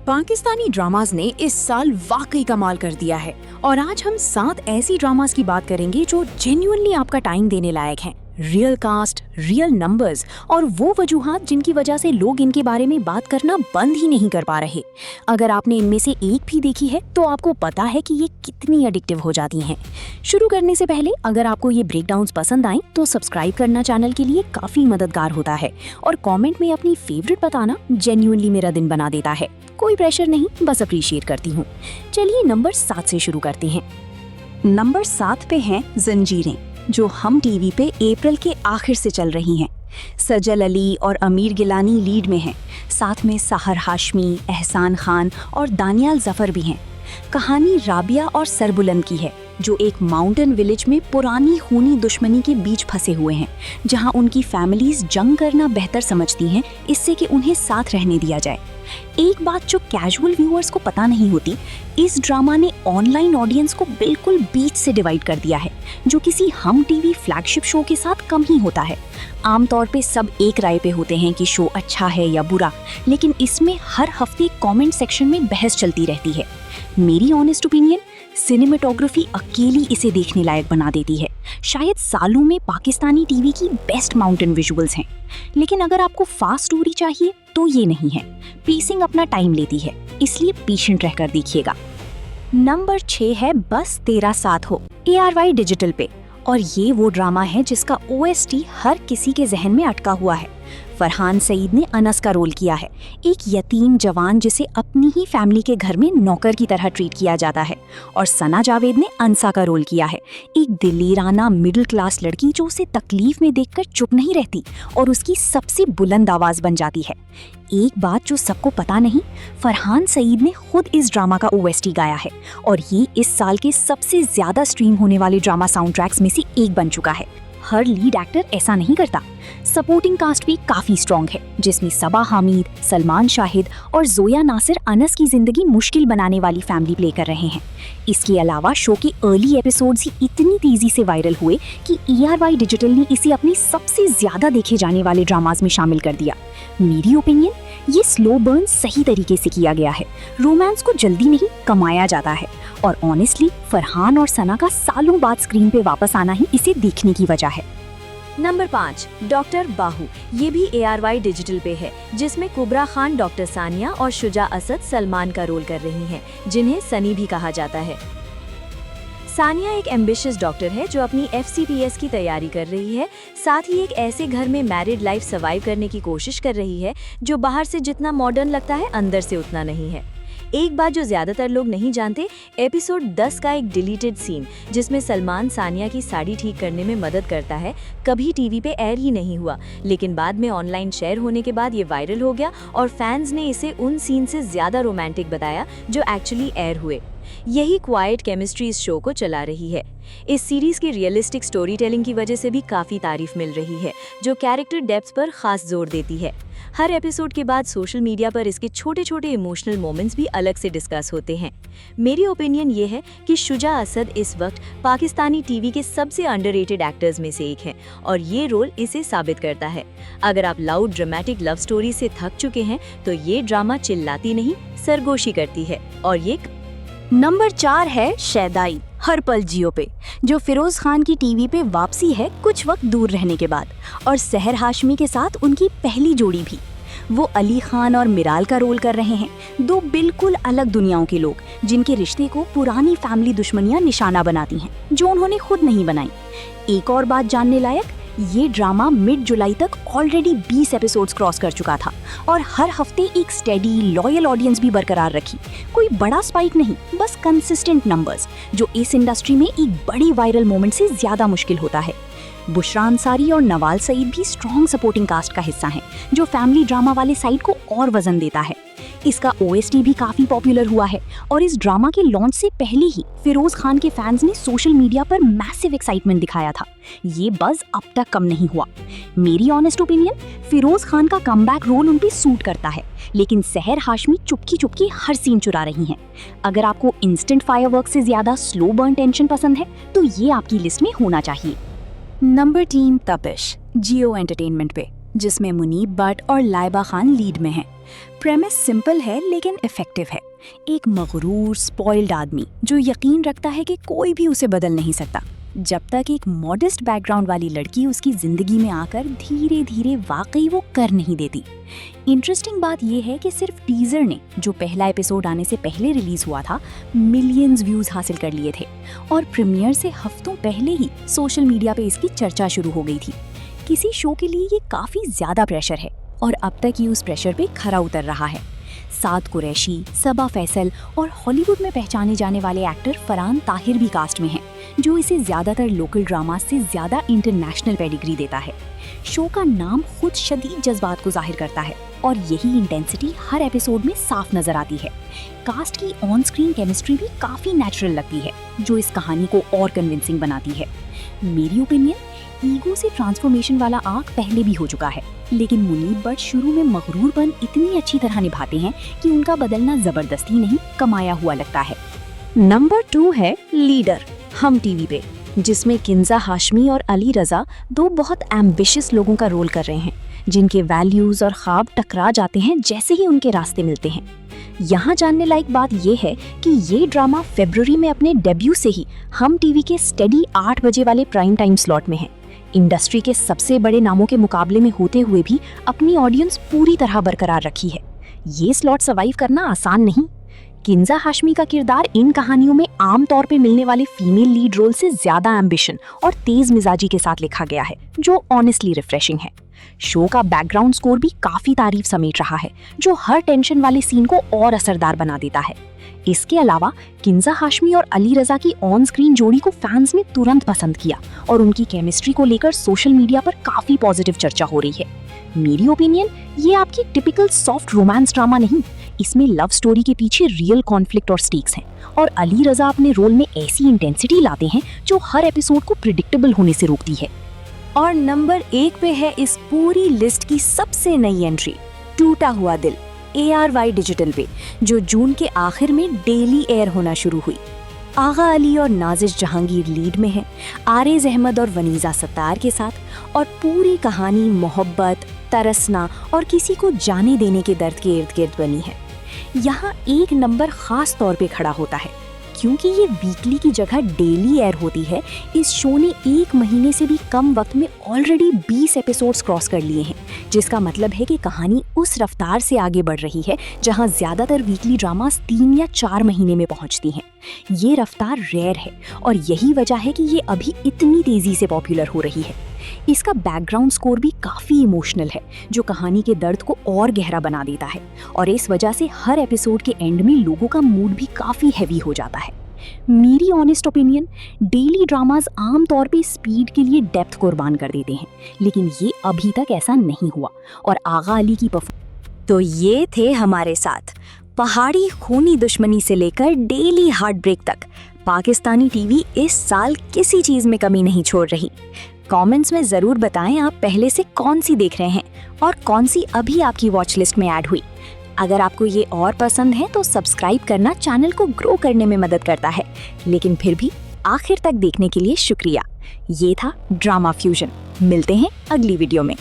Pakistani dramas ने इस साल वाकई कमाल कर दिया है और आज हम 7 ऐसी ड्रामाज की बात करेंगे जो जेन्युइनली आपका टाइम देने लायक हैं। रियल कास्ट, रियल नंबर्स और वो वजूहात जिनकी वजह से लोग इनके बारे में बात करना बंद ही नहीं कर पा रहे। अगर आपने इनमें से एक भी देखी है तो आपको पता है कि ये कितनी एडिक्टिव हो जाती हैं। शुरू करने से पहले अगर आपको ये ब्रेकडाउन्स पसंद आए तो सब्सक्राइब करना चैनल के लिए काफी मददगार होता है और कमेंट में अपनी फेवरेट बताना जेन्युइनली मेरा दिन बना देता है। कोई प्रेशर नहीं, बस अप्रिशिएट करती हूँ। चलिए नंबर 7 से शुरू करते हैं। नंबर 7 पे हैं जंजीरें, जो हम टीवी पे अप्रैल के आखिर से चल रही हैं। सजल अली और अमीर गिलानी लीड में हैं, साथ में सहर हाशमी, एहसान खान और दानियाल जफर भी हैं। कहानी राबिया और सरबुलंद की है, जो एक माउंटेन विलेज में पुरानी खूनी दुश्मनी के बीच फंसे हुए हैं, जहां उनकी फैमिलीज जंग करना बेहतर समझती हैं इससे कि उन्हें साथ रहने दिया जाए। एक बात जो कैजुअल व्यूअर्स को पता नहीं होती, इस ड्रामा ने ऑनलाइन ऑडियंस को बिल्कुल बीच से डिवाइड कर दिया है, जो किसी हम टीवी फ्लैगशिप शो के साथ कम ही होता है। आमतौर पे सब एक राय पे होते हैं कि शो अच्छा है या बुरा, लेकिन इसमें हर हफ्ते कमेंट सेक्शन में बहस चलती रहती है। मेरी ऑनेस्ट ओपिनियन, सिनेमेटोग्राफी अकेली इसे देखने लायक बना देती है। शायद सालों में पाकिस्तानी टीवी की बेस्ट माउंटेन विजुअल्स हैं। लेकिन अगर आपको फास्ट स्टोरी चाहिए तो ये नहीं है। पेसिंग अपना टाइम लेती है, इसलिए पेशेंट रहकर देखिएगा। नंबर 6 है बस तेरा साथ हो, ARY डिजिटल पे। और ये वो ड्रामा है जिसका OST हर किसी के जहन में अटका हुआ है। फरहान सईद ने अनस का रोल किया है, एक यतीम जवान जिसे अपनी ही फैमिली के घर में नौकर की तरह ट्रीट किया जाता है। और सना जावेद ने अंसा का रोल किया है, एक दिलेराना मिडिल क्लास लड़की जो उसे तकलीफ में देखकर चुप नहीं रहती और उसकी सबसे बुलंद आवाज बन जाती है। एक बात जो सबको पता नहीं, फरहान सईद ने खुद इस ड्रामा का OST गाया है और ये इस साल के सबसे ज्यादा स्ट्रीम होने वाले ड्रामा साउंड ट्रैक्स में से एक बन चुका है। हर लीड एक्टर ऐसा नहीं करता। सपोर्टिंग कास्ट भी काफी स्ट्रॉन्ग है, जिसमें सबा हामिद, सलमान शाहिद और जोया नासिर अनस की जिंदगी मुश्किल बनाने वाली फैमिली प्ले कर रहे हैं। इसके अलावा शो के अर्ली एपिसोड्स ही इतनी तेजी से वायरल हुए कि ARY डिजिटल ने इसे अपने सबसे ज्यादा देखे जाने वाले ड्रामाज में शामिल कर दिया। मेरी ओपिनियन, ये स्लो बर्न सही तरीके से किया गया है। रोमांस को जल्दी नहीं, कमाया जाता है। और ऑनेस्टली फरहान और सना का सालों बाद स्क्रीन पे वापस आना ही इसे देखने की वजह है। नंबर 5, डॉक्टर बाहू। ये भी ARY डिजिटल पे है, जिसमें कुबरा खान डॉक्टर सानिया और शुजा असद सलमान का रोल कर रही हैं, जिन्हें सनी भी कहा जाता है। सानिया एक एम्बिशियस डॉक्टर है जो अपनी FCPS की तैयारी कर रही है। साथ ही एक ऐसे घर में मैरिड लाइफ सर्वाइव करने की कोशिश कर रही है जो बाहर से जितना मॉडर्न लगता है, अंदर से उतना नहीं है। एक बात जो ज्यादातर लोग नहीं जानते, एपिसोड 10 का एक डिलीटेड सीन जिसमें सलमान सानिया की साड़ी ठीक करने में मदद करता है, कभी टीवी पे एयर ही नहीं हुआ, लेकिन बाद में ऑनलाइन शेयर होने के बाद ये वायरल हो गया और फैंस ने इसे उन सीन से ज्यादा रोमांटिक बताया जो एक्चुअली एयर हुए। यही क्वाइट केमिस्ट्री इस शो को चला रही है। इस सीरीज की रियलिस्टिक स्टोरी टेलिंग की वजह से भी काफी तारीफ मिल रही है, जो कैरेक्टर डेप्थ पर खास जोर देती है। हर एपिसोड के बाद सोशल मीडिया पर इसके छोटे छोटे इमोशनल मोमेंट्स भी अलग से डिस्कस होते हैं। मेरी ओपिनियन ये है कि शुजा असद इस वक्त पाकिस्तानी टीवी के सबसे अंडररेटेड एक्टर्स में से एक हैं और ये रोल इसे साबित करता है। अगर आप लाउड ड्रामेटिक लव स्टोरी से थक चुके हैं तो ये ड्रामा चिल्लाती नहीं, सरगोशी करती है। और ये नंबर 4 है शैदाई, हर पल जियो पे, जो फिरोज खान की टीवी पे वापसी है कुछ वक्त दूर रहने के बाद, और सहर हाशमी के साथ उनकी पहली जोड़ी भी। वो अली खान और मिराल का रोल कर रहे हैं, दो बिल्कुल अलग दुनियाओं के लोग जिनके रिश्ते को पुरानी फैमिली दुश्मनियां निशाना बनाती हैं, जो उन्होंने खुद नहीं बनाई। एक और बात जानने लायक, ये ड्रामा मिड जुलाई तक ऑलरेडी 20 एपिसोड्स क्रॉस कर चुका था और हर हफ्ते एक स्टेडी लॉयल ऑडियंस भी बरकरार रखी। कोई बड़ा स्पाइक नहीं, बस कंसिस्टेंट नंबर्स, जो इस इंडस्ट्री में एक बड़ी वायरल मोमेंट से ज्यादा मुश्किल होता है। बुशरा अंसारी और नवाल सईद भी स्ट्रॉन्ग सपोर्टिंग कास्ट का हिस्सा हैं, जो फैमिली ड्रामा वाले साइड को और वजन देता है। इसका OST भी काफी पॉपुलर हुआ है और इस ड्रामा के लॉन्च से पहले ही फिरोज खान के फैंस ने सोशल मीडिया पर मैसिव एक्साइटमेंट दिखाया था। ये बज़ अब तक कम नहीं हुआ। मेरी ऑनेस्ट ओपिनियन, फिरोज खान का कमबैक रोल उन पे सूट करता है, लेकिन सहर हाशमी चुपकी चुपकी हर सीन चुरा रही हैं। अगर आपको इंस्टेंट फायरवर्क से ज्यादा स्लो बर्न टेंशन पसंद है तो ये आपकी लिस्ट में होना चाहिए। नंबर 3, तपिश, जियो एंटरटेनमेंट पे, जिसमें मुनीब भट्ट और लाइबा खान लीड में हैं। प्रेमिस सिंपल है लेकिन इफेक्टिव है। एक मगरूर स्पॉइल्ड आदमी जो यकीन रखता है कि कोई भी उसे बदल नहीं सकता, जब तक एक मॉडेस्ट बैकग्राउंड वाली लड़की उसकी जिंदगी में आकर धीरे धीरे वाकई वो कर नहीं देती। इंटरेस्टिंग बात यह है कि सिर्फ टीजर ने, जो पहला एपिसोड आने से पहले रिलीज हुआ था, मिलियंस व्यूज हासिल कर लिए थे और प्रीमियर से हफ्तों पहले ही सोशल मीडिया पे इसकी चर्चा शुरू हो गई थी। किसी शो के लिए ये काफी ज्यादा प्रेशर है और अब तक ये उस प्रेशर पे खरा उतर रहा है। साद कुरैशी, सबा फैसल और हॉलीवुड में पहचाने जाने वाले एक्टर फरहान ताहिर भी कास्ट में हैं, जो इसे ज्यादातर लोकल ड्रामा से ज्यादा इंटरनेशनल पेडिग्री देता है। शो का नाम खुद शदीद जज्बात को जाहिर करता है और यही इंटेंसिटी हर एपिसोड में साफ नजर आती है। कास्ट की ऑन स्क्रीन केमिस्ट्री भी काफी नेचुरल लगती है, जो इस कहानी को और कन्विंसिंग बनाती है। मेरी ओपिनियन, ईगो से ट्रांसफॉर्मेशन वाला आर्क पहले भी हो चुका है, लेकिन मुनीब बट शुरू में मगरूरपन इतनी अच्छी तरह निभाते हैं कि उनका बदलना जबरदस्ती नहीं, कमाया हुआ लगता है। नंबर 2 है लीडर, हम टीवी पे, जिसमें किंजा हाशमी और अली रजा दो बहुत एम्बिशियस लोगों का रोल कर रहे हैं, जिनके वैल्यूज और ख्वाब टकरा जाते हैं जैसे ही उनके रास्ते मिलते हैं। यहाँ जानने लायक बात यह है कि ये ड्रामा फरवरी में अपने डेब्यू से ही हम टीवी के स्टेडी 8 बजे वाले प्राइम टाइम स्लॉट में है। इंडस्ट्री के सबसे बड़े नामों के मुकाबले में होते हुए भी अपनी ऑडियंस पूरी तरह बरकरार रखी है। ये स्लॉट सर्वाइव करना आसान नहीं। किंजा हाशमी का किरदार इन कहानियों में आम तौर पे मिलने वाले फीमेल लीड रोल से ज्यादा एम्बिशन और तेज मिजाजी के साथ लिखा गया है, जो ऑनेस्टली रिफ्रेशिंग है। शो का बैकग्राउंड स्कोर भी काफी तारीफ समेट रहा है, जो हर टेंशन वाले सीन को और असरदार बना देता है। इसके अलावा किंजा हाशमी और अली रजा की ऑन स्क्रीन जोड़ी को फैंस ने तुरंत पसंद किया और उनकी केमिस्ट्री को लेकर सोशल मीडिया पर काफी पॉजिटिव चर्चा हो रही है। मेरी ओपिनियन, ये आपकी टिपिकल सॉफ्ट रोमांस ड्रामा नहीं, इसमें लव स्टोरी के पीछे रियल कॉन्फ्लिक्ट और स्टेक्स हैं और अली रजा अपने रोल में ऐसी इंटेंसिटी लाते हैं जो हर एपिसोड को प्रिडिक्टेबल होने से रोकती है। और नंबर 1 पे है इस पूरी लिस्ट की सबसे नई एंट्री, टूटा हुआ दिल, ARY डिजिटल पे, जो जून के आखिर में डेली एयर होना शुरू हुई। आगा अली और नाजिश जहांगीर लीड में हैं, आरेज अहमद और वनीजा सत्तार के साथ, और पूरी कहानी मोहब्बत, तरसना और किसी को जाने देने के दर्द के इर्द गिर्द बनी है। यहाँ एक नंबर खास तौर पे खड़ा होता है क्योंकि ये वीकली की जगह डेली एयर होती है। इस शो ने 1 महीने से भी कम वक्त में ऑलरेडी 20 एपिसोड्स क्रॉस कर लिए हैं, जिसका मतलब है कि कहानी उस रफ्तार से आगे बढ़ रही है जहां ज्यादातर वीकली ड्रामास 3 या 4 महीने में पहुंचती हैं। ये रफ्तार रेयर है और यही वजह है कि ये अभी इतनी तेजी से पॉपुलर हो रही है। इसका बैकग्राउंड स्कोर भी काफी इमोशनल है, जो कहानी के दर्द को और गहरा बना देता है और इस वजह से हर एपिसोड के एंड में लोगों का मूड भी काफी हैवी हो जाता है। मेरी ऑनेस्ट ओपिनियन, डेली ड्रामास आम तौर पे स्पीड के लिए डेप्थ कुर्बान कर देते हैं, लेकिन ये अभी तक ऐसा नहीं हुआ और आगा अली की तो ये थे हमारे साथ पहाड़ी खूनी दुश्मनी से लेकर डेली हार्ट ब्रेक तक पाकिस्तानी टीवी इस साल किसी चीज में कमी नहीं छोड़ रही। कमेंट्स में जरूर बताएं आप पहले से कौन सी देख रहे हैं और कौन सी अभी आपकी वॉच लिस्ट में ऐड हुई। अगर आपको ये और पसंद है तो सब्सक्राइब करना चैनल को ग्रो करने में मदद करता है, लेकिन फिर भी आखिर तक देखने के लिए शुक्रिया। ये था ड्रामा फ्यूजन। मिलते हैं अगली वीडियो में।